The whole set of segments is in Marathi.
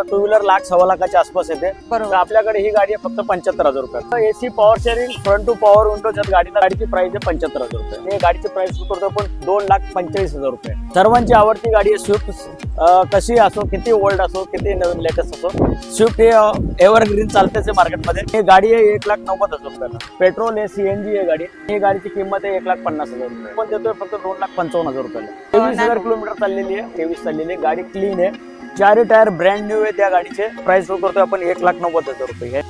आता टू व्हीलर लाख सव्वा लाखाच्या आसपास येते. तर आपल्याकडे ही गाडी आहे फक्त 75,000 रुपयात. AC power steering front two power window गाडीची प्राइस आहे 75,000 रुपये. गाडीची प्राइस करतो आपण 2,45,000 रुपये. सर्वांची आवडती गाडी आहे स्विफ्ट. कशी असो, किती ओल्ड असो, किती नवीन लेटेस्ट असो, स्विफ्ट हे एव्हरग्रीन चालतेच मार्केटमध्ये. ही गाडी आहे 1,90,000 रुपयाला. पेट्रोल आहे, सीएनजी आहे गाडी. ही गाडीची किंमत आहे 1,50,000 रुपये. पण देतोय फक्त 2,55,000 रुपयाला. 23,000 किलोमीटर चाललेली आहे. 23 चाललेली आहे. गाडी क्लीन आहे. 4 टायर ब्रँड न्यू आहे. त्या गाडीचे प्राइस करतोय आपण 1,90,000 रुपये.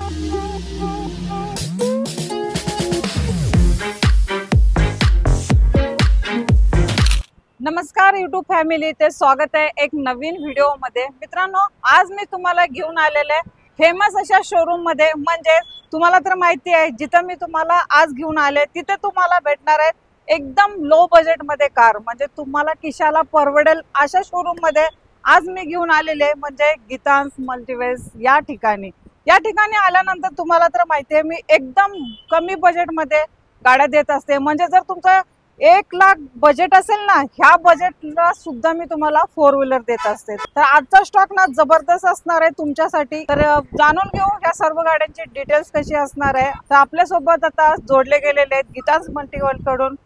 नमस्कार YouTube फॅमिली, ते स्वागत आहे एक नवीन व्हिडिओ मध्ये. मित्रांनो, आज मी तुम्हाला घेऊन आलेले फेमस अशा शोरूम मध्ये. म्हणजे तुम्हाला तर माहिती आहे, जिथं मी तुम्हाला आज घेऊन आले तिथे तुम्हाला भेटणार आहे एकदम लो बजेट मध्ये कार. म्हणजे तुम्हाला खिशाला परवडेल अशा शोरूम मध्ये आज मी घेऊन आलेले, म्हणजे गीतांस मल्टीवेज या ठिकाणी. आल्यानंतर तुम्हाला तर माहिती आहे, मी एकदम कमी बजेट मध्ये गाड्या देत असते. म्हणजे जर तुमचं 1 लाख बजेट असेल ना, ह्या बजेटला सुद्धा मी तुम्हाला 4 व्हीलर देत असते. तर आजचा स्टॉक ना जबरदस्त असणार आहे तुमच्यासाठी. तर जाणून घेऊ ह्या सर्व गाड्यांची डिटेल्स कशी असणार आहे. तर आपल्या सोबत आता जोडले गेलेले आहेत गीतांस मल्टीवर्ल्ड कडून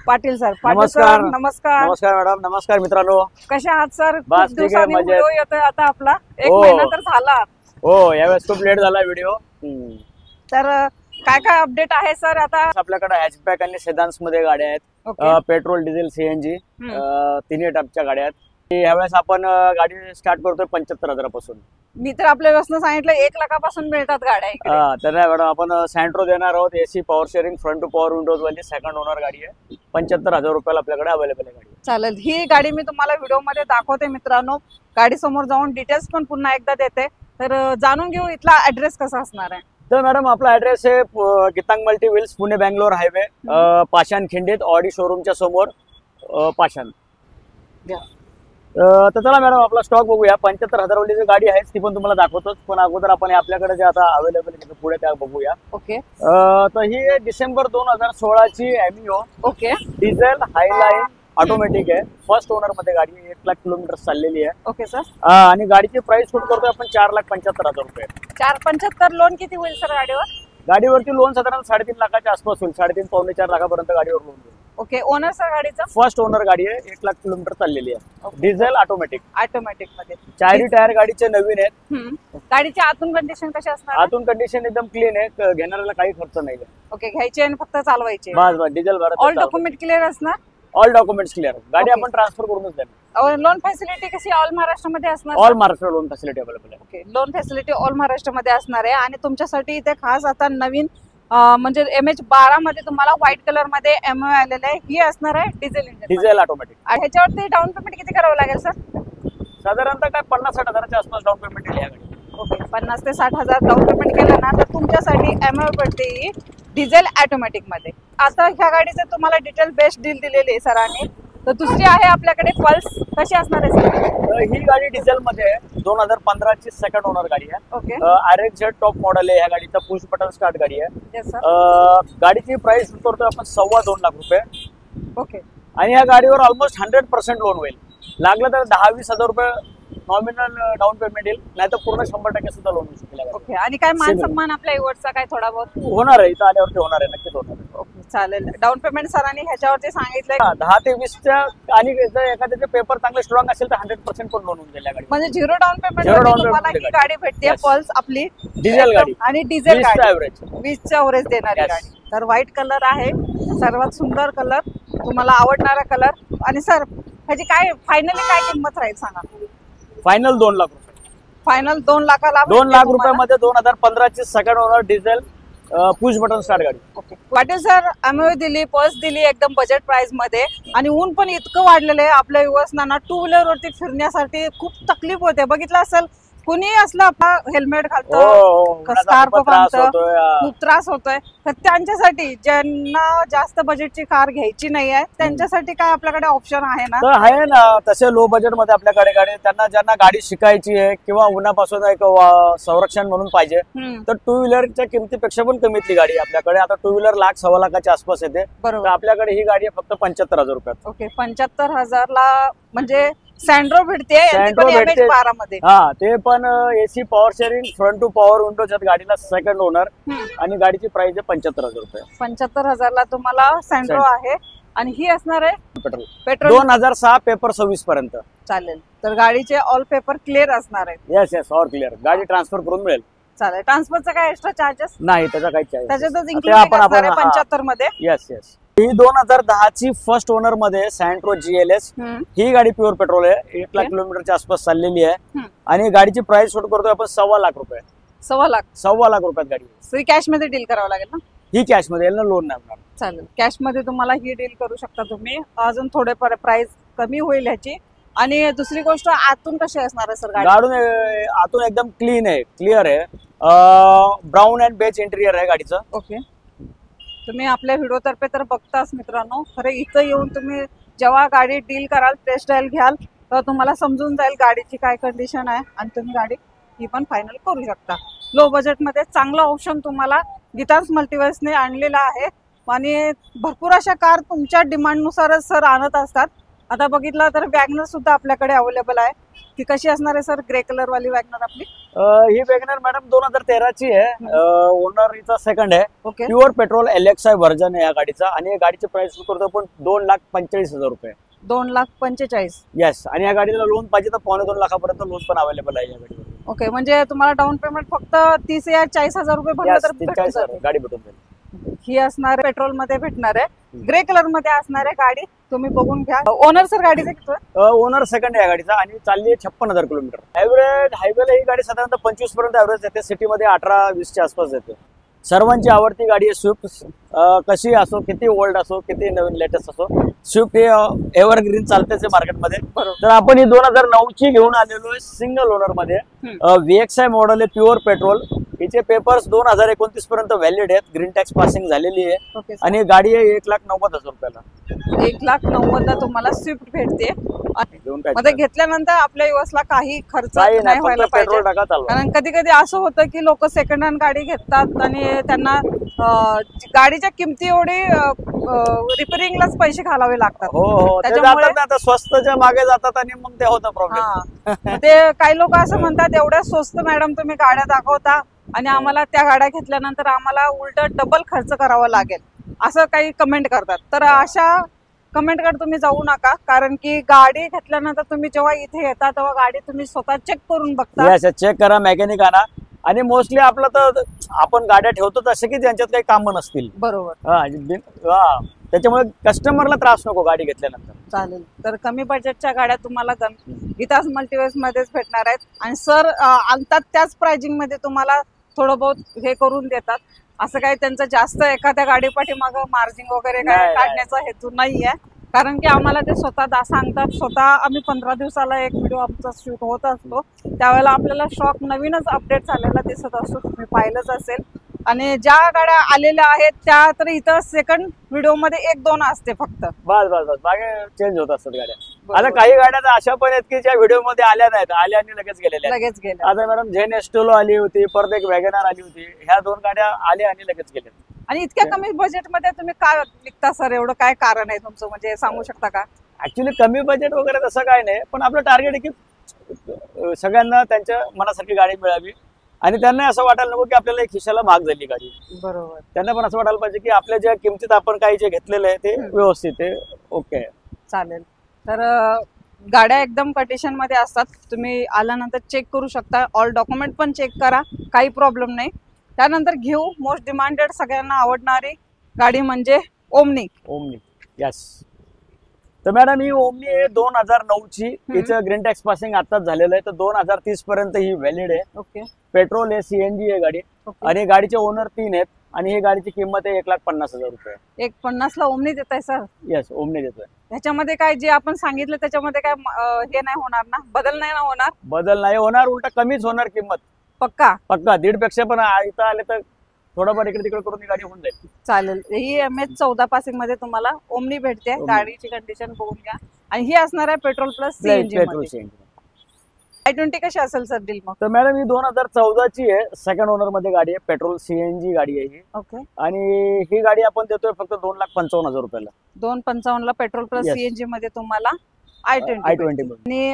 पाटील सर. नमस्कार. नमस्कार. नमस्कार मॅडम. नमस्कार मित्रांनो. कसे आहात सर? बस खूप दिवसांनी व्हिडिओ येतोय आता आपला. 1 हो. महिना तर झाला. हो, यावेळेस खूप लेट झाला व्हिडिओ. तर काय काय अपडेट आहे सर आता? आपल्याकडे हॅचबॅक आणि सेदान्स मध्ये गाड्या आहेत. पेट्रोल, डिझेल, सीएनजी तिन्ही टाईपच्या गाड्या आहेत. यावेळेस आपण गाडी स्टार्ट करतोय 75,000 पासून. मी तर आपल्या व्यवस्था सांगितलं 1 लाखापासून मिळतात गाड्या इकडे. तर मॅडम आपण सँट्रो देणार आहोत. AC power steering front two power windows वाली सेकंड ओनर गाडी आहे. 75,000 रुपयाला आपल्याकडे अवेलेबल आहे गाडी. चालेल, ही गाडी मी तुम्हाला व्हिडिओ मध्ये दाखवते मित्रांनो. गाडी समोर जाऊन डिटेल्स पण पुन्हा एकदा देते. तर जाणून घेऊ इथला ऍड्रेस कसा असणार आहे. तर मॅडम आपला ऍड्रेस आहे Geetang multi wheels, Pune Bangalore highway, Pashan खिंडीत, ऑडी शोरूमच्या समोर पाषाण. तर चला मॅडम आपला स्टॉक बघूया. 75,000 वाली जी गाडी आहे ती पण तुम्हाला दाखवतोच, पण अगोदर आपण आपल्याकडे जे आता अवेलेबल आहे पुढे त्या बघूया. ओके. तर ही डिसेंबर 2016 ची एमिओ. ओके. डिझेल हायलाईन ऑटोमॅटिक आहे. फर्स्ट ओनर मध्ये गाडी 1 लाख किलोमीटर चाललेली आहे. Okay sir. आणि गाडीची प्राइस कुठे करतोय आपण 4,75,000 रुपये. 4,75,000 लोन किती होईल सर गाडीवर? गाडीवरती लोन साधारण 3.5 लाखाच्या आसपास होईल. 3.5 पावणे 4 लाखापर्यंत गाडीवर लोन होईल. ओके. ओनर सर गाडीचा? फर्स्ट ओनर गाडी आहे. 1 लाख किलोमीटर चाललेली आहे. डिझेल ऑटोमॅटिक मध्ये. 4 टायर गाडीचे नवीन आहेत. गाडीची आतून कंडिशन कशी असणार? आतून कंडिशन एकदम क्लीन आहे. घेणाऱ्याला काही खर्च नाही. ओके. घ्यायची आणि फक्त चालवायची. बस डिझेल भरत. ऑल डॉक्युमेंट क्लिअर असणार? All documents clear. गाडी आपण ट्रान्सफर करूनच द्यावी. लोन फॅसिलिटी कशी ऑल महाराष्ट्रामध्ये असणार? All Maharashtra loan facility available आहे. ओके. लोन फॅसिलिटी ऑल महाराष्ट्रामध्ये असणार आहे. आणि तुमच्यासाठी इथे खास आता नवीन म्हणजे MH12 मध्ये तुम्हाला व्हाईट कलर मध्ये एमओ आलेलं आहे. ही असणार आहे डिझेल इंजिन, डिझेल ऑटोमॅटिक. ह्याच्यावरती डाऊन पेमेंट किती करावं लागेल सर? साधारणतः काय 50-60 हजाराच्या आसपास डाऊन पेमेंट आहे या गाडी. ओके. 50 ते 60,000 डाऊन पेमेंट केलं ना तर तुमच्यासाठी एमओ पडते डिझेल ऑटोमॅटिक मध्ये. आता ह्या गाडीचं तुम्हाला डिटेल बेस्ट डील दिलेली आहे सरांनी. तर दुसरी आहे आपल्याकडे पल्स. कशी असणार आहे सर? ही गाडी डिझेल मध्ये आहे. 2015 ची सेकंड ओनर गाडी आहे. ओके. RXZ टॉप मॉडेल आहे. या गाडीचा पुश बटन स्टार्ट गाडी आहे. Yes sir. गाडीची प्राइस करतोय आपण 2.25 लाख रुपये. ओके. आणि या गाडीवर ऑलमोस्ट 100% लोन होईल. लागलं तर 10-20 हजार रुपये नॉमिनल डाऊन पेमेंट येईल, नाही तर पूर्ण 100% सुद्धा लोन होऊ शकेल. ओके. आणि काय मान सन्मान आपल्या इवडचा काय थोडा बहुत होणार आहे? इथं आल्यावरती होणार आहे, नक्कीच होणार आहे. ओके. चालेल. डाऊन पेमेंट सरांनी ह्याच्यावरती सांगितलंय 10 ते 20च्या. आणि एखाद्याचे पेपर चांगले स्ट्रॉंग असेल तर 100% पण लोन होऊन जाईल या गाडी. म्हणजे 0 डाऊन पेमेंट तुम्हाला ही गाडी भेटते. पल्स आपली डिझेल गाडी आणि डिझेल गाडी 20च्या एव्हरेज देणारी गाडी. तर व्हाईट कलर आहे, सर्वात सुंदर कलर, तुम्हाला आवडणारा कलर. आणि सर ह्याची काय फायनली काय किंमत राहील सांगा? फायनल 2 लाख रुपये. फायनल 2 लाखाला 2 लाख रुपयामध्ये 2015 ची second owner diesel push button start गाडी. ओके. पाटील सर, आम्ही दिली पल्स दिली एकदम बजेट प्राइस मध्ये. आणि ऊन पण इतकं वाढलेलं आहे आपल्या युवकांना. 2 व्हीलर वरती फिरण्यासाठी खूप तकलीफ होते. बघितलं असेल कुणी असलं आपला हेल्मेट घालतं, स्कार्फ बांधतं, खूप त्रास होतोय. तर त्यांच्यासाठी ज्यांना जास्त बजेटची कार घ्यायची नाही आहे त्यांच्यासाठी काय आपल्याकडे ऑप्शन आहे ना? तर आहे ना, तसे लो बजेट मध्ये आपल्याकडे गाडी. ज्यांना गाडी शिकायची आहे किंवा उन्हापासून एक संरक्षण म्हणून पाहिजे तर 2 व्हीलरच्या किमतीपेक्षा पण कमीतली गाडी आपल्याकडे. आता 2 व्हीलर 1,00,000-1,15,000 आसपास येते. तर आपल्याकडे ही गाडी आहे फक्त 75,000 रुपयात. ओके. 75,000 ला म्हणजे सँड्रो भेटते Sandro भेटते. MH12 मध्ये. हा ते पण AC power steering front two power window त्यात गाडीला सेकंड ओनर आणि गाडीची प्राइस आहे 75,000 रुपये. 75,000ला तुम्हाला सँड्रो आहे आणि ही असणार आहे पेट्रोल पेट्रोल. 2006 पेपर 26 पर्यंत. चालेल, तर गाडीचे ऑल पेपर क्लिअर असणार आहे. Yes yes all clear. गाडी ट्रान्सफर करून मिळेल. चालेल, ट्रान्सफरचा काय एक्स्ट्रा चार्जेस नाही त्याचा काही चार्ज. त्याच्यातच इन्क्लूड असणार आहे 75 मध्ये. Yes yes. ही 2010 ची फर्स्ट ओनर मध्ये सँट्रो GLS. ही गाडी प्युअर पेट्रोल आहे. 1 लाख किलोमीटरच्या आसपास चाललेली आहे आणि गाडीची प्राइस शूट करतोय आपण 1.25 लाख रुपये. 1.25 लाख. 1.25 लाख रुपयात गाडी. फ्री कॅश मध्ये डील करावं लागेल ना? ही कॅश मध्ये येईल ना, लोन नाही होणार. चालेल, कॅश मध्ये तुम्हाला ही डील करू शकता तुम्ही. अजून थोडे प्राइस कमी होईल ह्याची. आणि दुसरी गोष्ट, आतून कशी असणार आहे सर गाडी? आतून एकदम क्लीन आहे, क्लिअर आहे. ब्राऊन अँड बेज इंटेरियर आहे गाडीचं. ओके, तुम्ही आपल्या व्हिडिओ तर्फे तर बघताच मित्रांनो. खरं इथं येऊन तुम्ही जेव्हा गाडी डील कराल, टेस्ट ड्राइव्ह घ्याल, तर तुम्हाला समजून जाईल गाडीची काय कंडिशन आहे आणि तुम्ही गाडी ही पण फायनल करू शकता. लो बजेटमध्ये चांगला ऑप्शन तुम्हाला गीतांस मल्टीवर्सने आणलेला आहे आणि भरपूर अशा कार तुमच्या डिमांडनुसारच सर आणत असतात. आता बघितलं तर वॅगनर सुद्धा आपल्याकडे अवेलेबल आहे. ती कशी असणार आहे सर, ग्रे कलर वाली वॅगनर आपली? ही वॅगनर मॅडम 2013 ची आहे. ओनर हिचा सेकंड आहे. Okay, pure petrol LXI version आहे या गाडीचा आणि या गाडीची प्राइस करतो आपण 2,45,000 रुपये. 2,45,000. येस. आणि या गाडीला लोन पाहिजे तर 2.25 लाखापर्यंत लोन पण अवेलेबल आहे या गाडीवर. ओके, म्हणजे तुम्हाला डाऊन पेमेंट फक्त 30 या 40,000 रुपये भरलं तर भेटून जाते. गाडी भेटून जाईल. ही असणार पेट्रोल मध्ये भेटणार आहे, ग्रे कलर मध्ये असणार आहे गाडी. तुम्ही बघून घ्या. ओनर सर गाडीचा किती? ओनर सेकंड आहे या गाडीचा आणि चालली आहे 56,000 किलोमीटर. ऍव्हरेज हायवेला ही गाडी साधारणतः 25 पर्यंत ऍव्हरेज येते. सिटीमध्ये 18-20च्या आसपास येते. सर्वांची आवडती गाडी आहे स्विफ्ट. कशी असो, किती ओल्ड असो, किती नवीन लेटेस्ट असो, स्विफ्ट हे एव्हरग्रीन चालतेच मार्केटमध्ये. तर आपण ही 2009 ची घेऊन आलेलो आहे सिंगल ओनर मध्ये. VXI मॉडेल आहे, प्युअर पेट्रोल. हिचे पेपर्स 2029 पर्यंत व्हॅलिड आहेत. ग्रीन टॅक्स पासिंग झालेली आहे आणि गाडी आहे 1,90,000 रुपयाला. 1,90,000ला तुम्हाला स्विफ्ट भेटते. मध्ये घेतल्यानंतर आपल्या युवसला काही खर्च नाही व्हायला पाहिजे. कारण कधी कधी असं होतं की लोक सेकंड हँड गाडी घेतात आणि त्यांना गाडीच्या किमती एवढी रिपेरिंगलाच पैसे घालावे लागतात. त्याच्यामुळे स्वस्तच्या मागे जातात आणि मग ते होतं प्रॉब्लेम. ते काही लोक असं म्हणतात, एवढ्या स्वस्त मॅडम तुम्ही गाड्या दाखवता आणि आम्हाला त्या गाड्या घेतल्यानंतर आम्हाला उलट डबल खर्च करावा लागेल, असं काही कमेंट करतात. तर अशा कमेंटकडे तुम्ही जाऊ नका, कारण की गाडी घेतल्यानंतर तुम्ही जेव्हा इथे येता तेव्हा गाडी तुम्ही स्वतः चेक करून बघता. चेक करा, मेकॅनिक आणा. आणि मोस्टली आपलं तर आपण गाड्या ठेवतो तसे की त्यांच्यात काही कामं नसतील. बरोबर. त्याच्यामुळे कस्टमरला त्रास नको गाडी घेतल्यानंतर. चालेल, तर कमी बजेटच्या गाड्या तुम्हाला गीतास मल्टीवर्स मध्येच भेटणार आहेत आणि सर आणतात त्याच प्राइसिंग मध्ये तुम्हाला थोडं बहुत हे करून देतात. असं काही त्यांचं जास्त एखाद्या गाडी पाठीमागं मार्जिन वगैरे काय काढण्याचा हेतू नाहीये. कारण की आम्हाला ते स्वतः सांगतात. स्वतः आम्ही 15 दिवसाला एक व्हिडिओ आमचा शूट होत असतो, त्यावेळेला आपल्याला स्टॉक नवीनच अपडेट झालेला दिसत असतो, तुम्ही पाहिलंच असेल. आणि ज्या गाड्या आलेल्या आहेत त्या तर इथं सेकंड व्हिडिओ मध्ये 1-2 असते फक्त. बस मागे चेंज होत असतात गाड्या. आता काही गाड्या अशा पण आहेत की ज्या व्हिडिओ मध्ये आल्या नाहीत, आल्या आणि लगेच गेल्या. आता मॅडम झेन एस्टोलो आली होती, परत एक वॅगनर आली होती. ह्या 2 गाड्या आल्या आणि लगेच गेल्या. आणि इतक्या कमी बजेट मध्ये तुम्ही काय विकता सर? एवढं काय कारण आहे तुमचं, म्हणजे सांगू शकता का? ऍक्च्युली कमी बजेट वगैरे तसं काय नाही, पण आपलं टार्गेट आहे की सगळ्यांना त्यांच्या मनासारखी गाडी मिळावी आणि त्यांना असं वाटायला नको की आपल्याला एक खिशाला महाग झाली गाडी. बरोबर. त्यांना पण असं वाटायला पाहिजे की आपल्या ज्या किमतीत आपण काही जे घेतलेलं आहे ते व्यवस्थित आहे. ओके, चालेल. तर गाड्या एकदम कंडिशन मध्ये असतात, तुम्ही आल्यानंतर चेक करू शकता. ऑल डॉक्युमेंट पण चेक करा, काही प्रॉब्लेम नाही. त्यानंतर घेऊ मोस्ट डिमांडेड, सगळ्यांना आवडणारी गाडी म्हणजे ओमनी. यस. तर मॅडम ही ओमनी आहे 2009 ची. हिचं ग्रीन टॅक्स पासिंग आताच झालेलं आहे, तर 2030 पर्यंत ही व्हॅलिड आहे. ओके. पेट्रोल आहे, CNG आहे गाडी. आणि गाडीचे ओनर 3 आहेत आणि ही गाडीची किंमत आहे 1,50,000 रुपये. 1,50,000ला ओमनी देताय सर? येस, ओमनी देतोय. ह्याच्यामध्ये काय जे आपण सांगितलं त्याच्यामध्ये काय हे नाही होणार ना, बदल नाही ना होणार? बदल नाही होणार, उलट कमीच होणार किंमत. पक्का? 1.5 पेक्षा पण इथं आले तर थोडंफार इकडे तिकडे करून ही गाडी होऊन जाईल. चालेल. ही MH14 पासिंग मध्ये तुम्हाला ओमनी भेटते. गाडीची कंडिशन बघून घ्या. आणि ही असणार आहे पेट्रोल प्लस CNG. i20 कशी असेल सर डील मग? तर मॅडम ही 2014 ची आहे, सेकंड ओनर मध्ये गाडी आहे, पेट्रोल CNG गाडी आहे ही. ओके. आणि ही गाडी आपण देतोय फक्त 2,55,000 रुपयाला. 2,55,000ला पेट्रोल प्लस CNG मध्ये तुम्हाला i20 आणि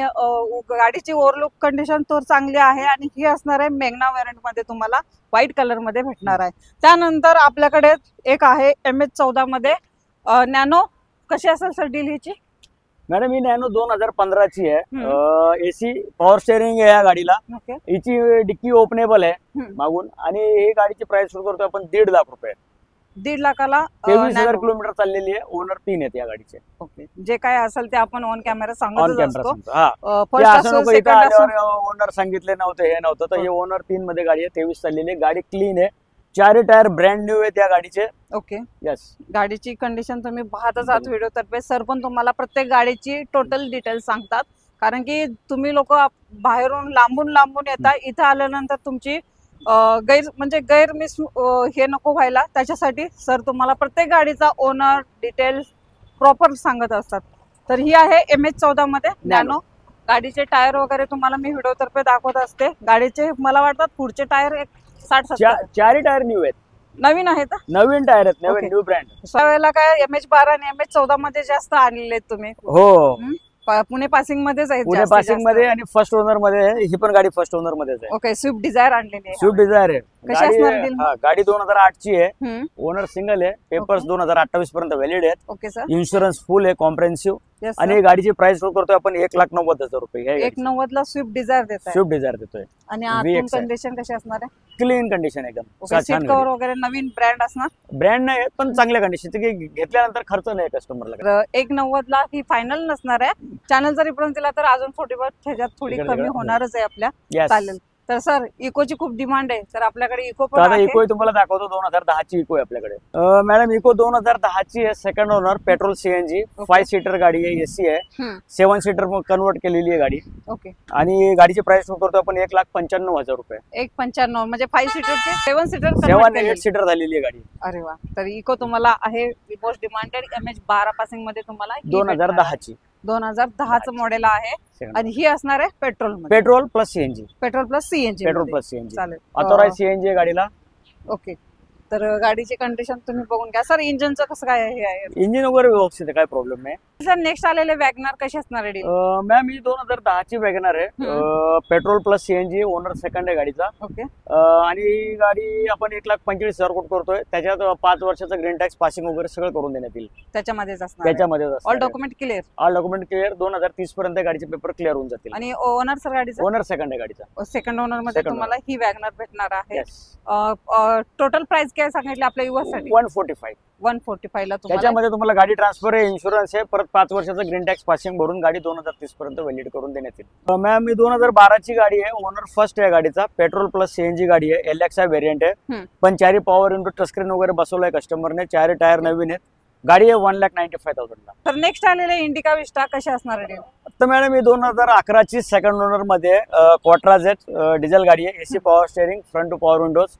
गाडीची ओव्हरलुक कंडिशन तर चांगली आहे आणि ही असणार आहे मेग्ना व्हेरियंट मध्ये तुम्हाला व्हाईट कलर मध्ये भेटणार आहे. त्यानंतर आपल्याकडे एक आहे MH14 मध्ये नॅनो. कशी असेल सर डील ह्याची? मॅडम ही नॅनो 2015 ची आहे. एसी पॉवर स्टेअरिंग आहे या गाडीला. हिची डिक्की ओपनेबल आहे मागून आणि ही गाडीची प्राइस सुरू करतो आपण 1.5 लाख रुपये. 1.5 लाखाला 23,000 किलोमीटर चाललेली आहे. ओनर 3 आहेत या गाडीचे. ओके, जे काय असेल ते आपण ऑन कॅमेरा ऑन सांगत कॅमेरा असतो. ओनर सांगितले नव्हते हे नव्हतं तर हे ओनर 3 मध्ये गाडी आहे. 23 चाललेली आहे. गाडी क्लीन आहे. 4 टायर ब्रँड न्यू आहे त्या गाडीचे. Okay, yes. गाडीची कंडिशन तुम्ही पाहतच आहात व्हिडिओ तर्फे. सर पण तुम्हाला प्रत्येक गाडीची टोटल डिटेल्स सांगतात, कारण की तुम्ही लोक बाहेरून लांबून येता, इथं आल्यानंतर तुमची गैरमिस हे नको व्हायला, त्याच्यासाठी सर तुम्हाला प्रत्येक गाडीचा ओनर डिटेल्स प्रॉपर सांगत असतात. तर ही आहे MH14 मध्ये नॅनो. गाडीचे टायर वगैरे तुम्हाला मी व्हिडिओ तर्फे दाखवत असते. गाडीचे मला वाटतात पुढचे टायर 60-70 4 टायर न्यू आहेत. नवीन आहेत, नवीन टायर आहेत, नवीन न्यू ब्रँड. वेळेला काय MH12 आणि MH14 मध्ये जास्त आणलेले आहेत तुम्ही? हो, पुणे पासिंग मध्येच आहेत. पुणे पासिंग मध्ये आणि फर्स्ट ओनर मध्ये आहे. ही पण गाडी फर्स्ट ओनर मध्येच आहे. ओके, स्विफ्ट डिझायर आणलेली आहे. स्विफ्ट डिझायर आहे. कशी असणार डील? गाडी 2008 ची आहे. ओनर सिंगल आहे. पेपर्स 2028 पर्यंत व्हॅलिड आहेत. Okay sir. इन्शुरन्स फुल आहे, कॉम्प्रेहेन्सिव्ह. आणि गाडीची प्राइस सुरू करतोय आपण 1,90,000 रुपये. 1,90,000 ला स्विफ्ट डिझायर देताय? स्विफ्ट डिझायर देतोय. आणि आतून कंडिशन कशी असणार आहे? क्लीन कंडिशन एकदम. सीट कव्हर वगैरे नवीन ब्रँड असणार? ब्रँड नाही पण चांगल्या कंडिशन, घेतल्यानंतर खर्च नाही कस्टमरला. 1,90,000 ला ही फायनल नसणार आहे. चॅनल जर रेफरन्स दिला तर अजून थोडी कमी होणारच आहे आपल्या. चालेल. तर सर इकोची खूप डिमांड आहे, तर आपल्याकडे इको पण आहे. इको तुम्हाला दाखवतो. 2010 ची इको आहे आपल्याकडे. मॅडम इको 2010 ची आहे. Second owner, petrol CNG, 5 seater गाडी आहे. एसी आहे. 7 सीटर कन्वर्ट केलेली आहे गाडी. ओके. आणि गाडीची प्राइस करतो आपण 1,95,000 रुपये. 1,95,000 म्हणजे 5 सीटरची 7 सीटर 7-8 सीटर झालेली आहे गाडी. अरे वा. तर इको तुम्हाला आहे मोस्ट डिमांडेड MH12 पासिंग मध्ये तुम्हाला 2010 ची. 2010चं मॉडेल आहे आणि ही असणार आहे petrol petrol plus CNG. Petrol plus CNG. चालेल. ऑथोराइज CNG गाडीला. ओके. तर गाडीची कंडिशन तुम्ही बघून घ्या. सर इंजिनचं कसं काय आहे? इंजिन वगैरे व्यवस्थित आहे, काय प्रॉब्लेम नाही. सर नेक्स्ट आलेले वॅगनर कशी असणार आहे? मॅम ही 2010 ची वॅगनर आहे. Petrol plus CNG. Owner second आहे गाडीचा. ओके. आणि गाडी आपण 1,25,000 कोट करतोय. त्याच्यात 5 वर्षाचं ग्रीन टॅक्स पासिंग वगैरे सगळं करून देण्यात येईल. त्याच्यामध्येच all document clear. All document clear. 2030 पर्यंत गाडीचे पेपर क्लिअर होऊन जातील. आणि ओनर सर गाडीचा? ओनर सेकंड आहे गाडीचा. सेकंड ओनर मध्ये तुम्हाला ही वॅगनर भेटणार आहे. टोटल प्राइस काय सांगितली आपल्या युवासाठी? 145. 145 ला त्याच्यामध्ये तुम्हाला गाडी ट्रान्सफर आहे, इन्शुरन्स आहे, परत 5 वर्षाचं ग्रीन टॅक्स पासिंग भरून गाडी 2030 पर्यंत व्हॅलिड करून देण्यात येईल. मॅम ही 2012 ची गाडी आहे. ओनर फर्स्ट आहे गाडीचा. पेट्रोल प्लस CNG गाडी आहे. LXI व्हेरियंट आहे. पण 4 पॉवर इंटू टच स्क्रीन वगैरे बसवलाय कस्टमरने. 4 टायर नवीन आहेत. गाडी आहे 1,95,000 ला. तर नेक्स्ट आलेले इंडिका विस्टा कशी असणार आहे? तर मॅडम ही 2011 ची सेकंड ओनर मध्ये क्वाट्राजेट डिझेल गाडी आहे. AC power steering, front two power windows,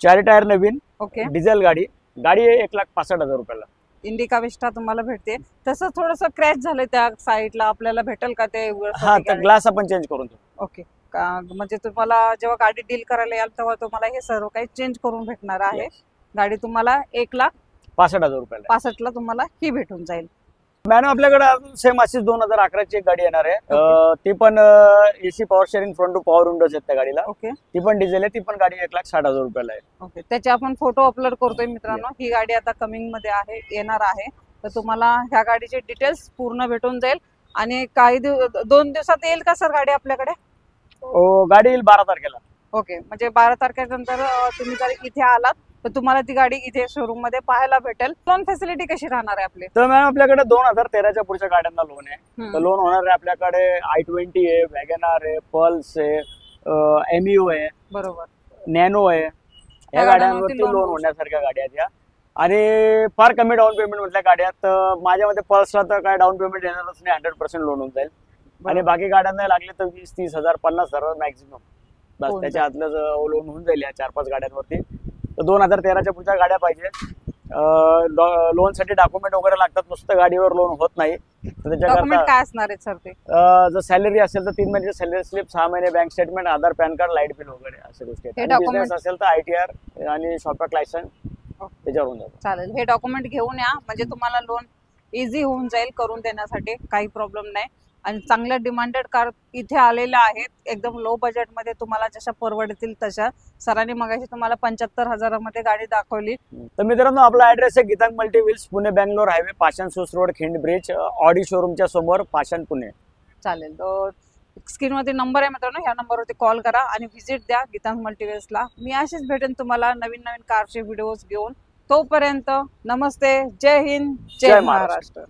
4 tyre नवीन. ओके. डिझेल गाडी आहे 1,65,000 रुपयाला. इंडिका विस्टा तुम्हाला भेटते. तसं थोडस क्रॅश झालंय त्या साईडला, आपल्याला भेटेल का ते? हा, तर ग्लास आपण चेंज करून देऊ. ओके. म्हणजे तुम्हाला जेव्हा गाडी डील करायला याल तेव्हा तुम्हाला हे सर्व काही चेंज करून भेटणार आहे. गाडी तुम्हाला 1,65,000 रुपयाला. 65 ला तुम्हाला ही भेटून जाईल. मॅडम आपल्याकडे अजून सेम अशीच 2011 ची एक गाडी येणार आहे. ती पण AC power steering, front two power windows आहेत त्या गाडीला. ओके. ती पण डिझेल आहे. ती पण गाडी 1,60,000 रुपयाला आहे. ओके. त्याचे आपण फोटो अपलोड करतोय मित्रांनो. ही गाडी आता कमिंग मध्ये आहे, येणार आहे. तर तुम्हाला ह्या गाडीचे डिटेल्स पूर्ण भेटून जाईल. आणि काही 2 दिवसात येईल का सर गाडी आपल्याकडे? गाडी येईल 12 तारखेला. ओके. म्हणजे 12 तारखेनंतर तुम्ही जर इथे आलात तर तुम्हाला ती गाडी इथे शोरूम मध्ये पाहायला भेटेल. लोन फॅसिलिटी कशी राहणार आहे आपली? तर मॅम आपल्याकडे 2013च्या पुढच्या गाड्यांना लोन आहे. तर लोन होणार आहे आपल्याकडे. i20 आहे, वॅगनार आहे, पल्स आहे, MU आहे, बरोबर, नॅनो आहे. या गाड्यांवरती लोन होण्यासारख्या गाड्या आहेत या. आणि फार कमी डाऊन पेमेंट मधल्या गाड्या आहेत. माझ्यामध्ये पल्सला तर काय डाऊन पेमेंट येणारच नाही, 100% लोन होऊन जाईल. आणि बाकी गाड्यांना लागले तर 20-30,000, 50,000 मॅक्झिमम. बस त्याच्या आतलं लोन होऊन जाईल या 4-5 गाड्यांवरती. तर 2013च्या पुढच्या गाड्या पाहिजे. लोन साठी डॉक्युमेंट वगैरे लागतात, नुसतं गाडीवर लोन होत नाही. तर त्याच्याकरता काय असणार आहे सर ते? जर सॅलरी असेल तर 3 महिन्याची सॅलरी स्लिप, 6 महिने बँक स्टेटमेंट, आधार, पॅन कार्ड, लाईट बिल वगैरे अशा गोष्टी. बिझनेस असेल तर ITR आणि शॉपॅक लायसन त्याच्यावर होऊन जातं. चालेल. हे डॉक्युमेंट घेऊन या, म्हणजे तुम्हाला लोन इझी होऊन जाईल करून देण्यासाठी, काही प्रॉब्लेम नाही. आणि चांगल्या डिमांडेड कार इथे आलेल्या आहेत. एकदम लो बजेटमध्ये तुम्हाला जशा परवडतील तशा. सरांनी मगाशी तुम्हाला 75,000 मध्ये गाडी दाखवली. तर मित्रांनो, आपला ऍड्रेस आहे Geetang multi wheels, Pune Bangalore highway, Pashan Sus road, Khind bridge, Audi शोरूमच्या समोर, पाषाण, पुणे. चालेल. तर स्क्रीनवरती नंबर आहे मित्रांनो, ह्या नंबरवरती कॉल करा आणि व्हिजिट द्या गीतांग मल्टीव्हिल्सला. मी अशीच भेटेन तुम्हाला नवीन कारचे व्हिडिओज घेऊन. तोपर्यंत नमस्ते, जय हिंद, जय महाराष्ट्र.